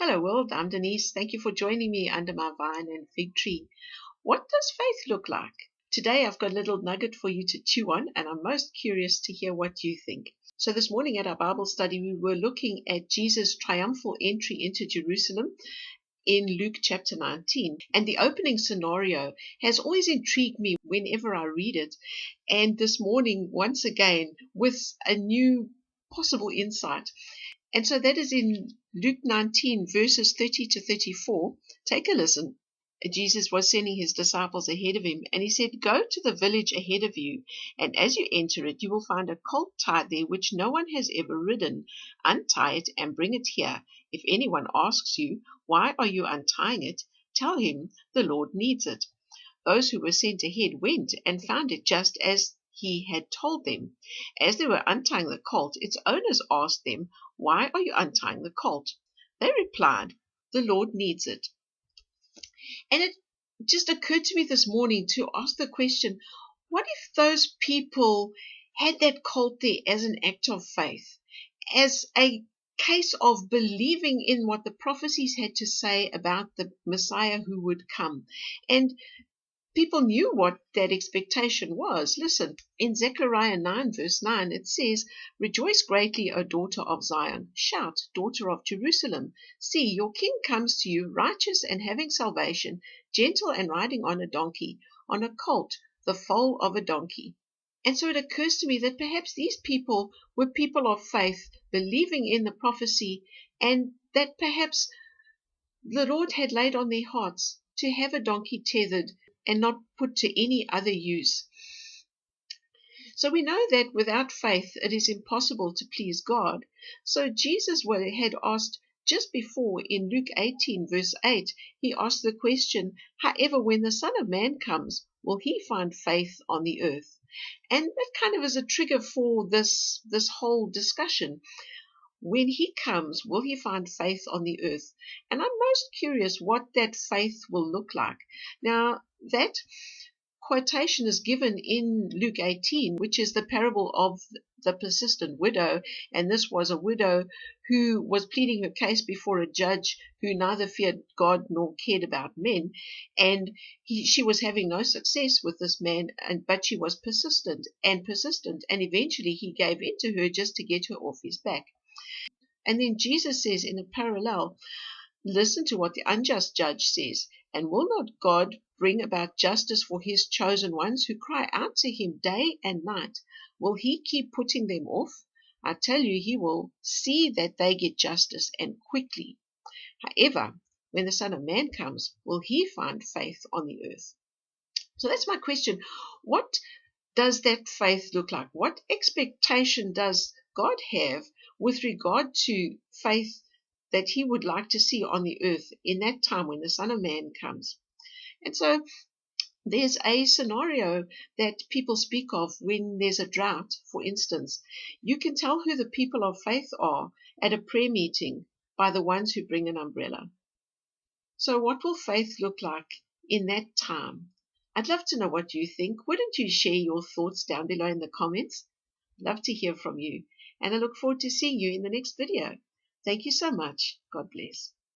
Hello world, I'm Denise. Thank you for joining me under my vine and fig tree. What does faith look like? Today I've got a little nugget for you to chew on, and I'm most curious to hear what you think. So this morning at our Bible study, we were looking at Jesus' triumphal entry into Jerusalem in Luke chapter 19. And the opening scenario has always intrigued me whenever I read it. And this morning, once again, with a new possible insight. And so that is in Luke 19, verses 30 to 34. Take a listen. Jesus was sending his disciples ahead of him, and he said, "Go to the village ahead of you, and as you enter it, you will find a colt tied there which no one has ever ridden. Untie it and bring it here. If anyone asks you, 'Why are you untying it?' tell him, 'The Lord needs it.'" Those who were sent ahead went and found it just as he had told them. As they were untying the colt, its owners asked them, "Why are you untying the colt?" They replied, "The Lord needs it." And it just occurred to me this morning to ask the question, what if those people had that colt there as an act of faith, as a case of believing in what the prophecies had to say about the Messiah who would come? And people knew what that expectation was. Listen, in Zechariah 9, verse 9, it says, "Rejoice greatly, O daughter of Zion. Shout, daughter of Jerusalem. See, your king comes to you, righteous and having salvation, gentle and riding on a donkey, on a colt, the foal of a donkey." And so it occurs to me that perhaps these people were people of faith, believing in the prophecy, and that perhaps the Lord had laid on their hearts to have a donkey tethered and not put to any other use. So we know that without faith it is impossible to please God. So Jesus had asked just before in Luke 18 verse 8, he asked the question, "However, when the Son of Man comes, will he find faith on the earth?" And that kind of is a trigger for this whole discussion. When he comes, will he find faith on the earth? And I'm most curious what that faith will look like. Now, that quotation is given in Luke 18, which is the parable of the persistent widow. And this was a widow who was pleading her case before a judge who neither feared God nor cared about men. And she was having no success with this man, but she was persistent. And eventually he gave in to her just to get her off his back. And then Jesus says in a parallel, "Listen to what the unjust judge says. And will not God bring about justice for his chosen ones who cry out to him day and night? Will he keep putting them off? I tell you, he will see that they get justice, and quickly. However, when the Son of Man comes, will he find faith on the earth?" So that's my question. What does that faith look like? What expectation does God have with regard to faith that he would like to see on the earth in that time when the Son of Man comes? And so there's a scenario that people speak of when there's a drought, for instance. You can tell who the people of faith are at a prayer meeting by the ones who bring an umbrella. So what will faith look like in that time? I'd love to know what you think. Wouldn't you share your thoughts down below in the comments? I'd love to hear from you. And I look forward to seeing you in the next video. Thank you so much. God bless.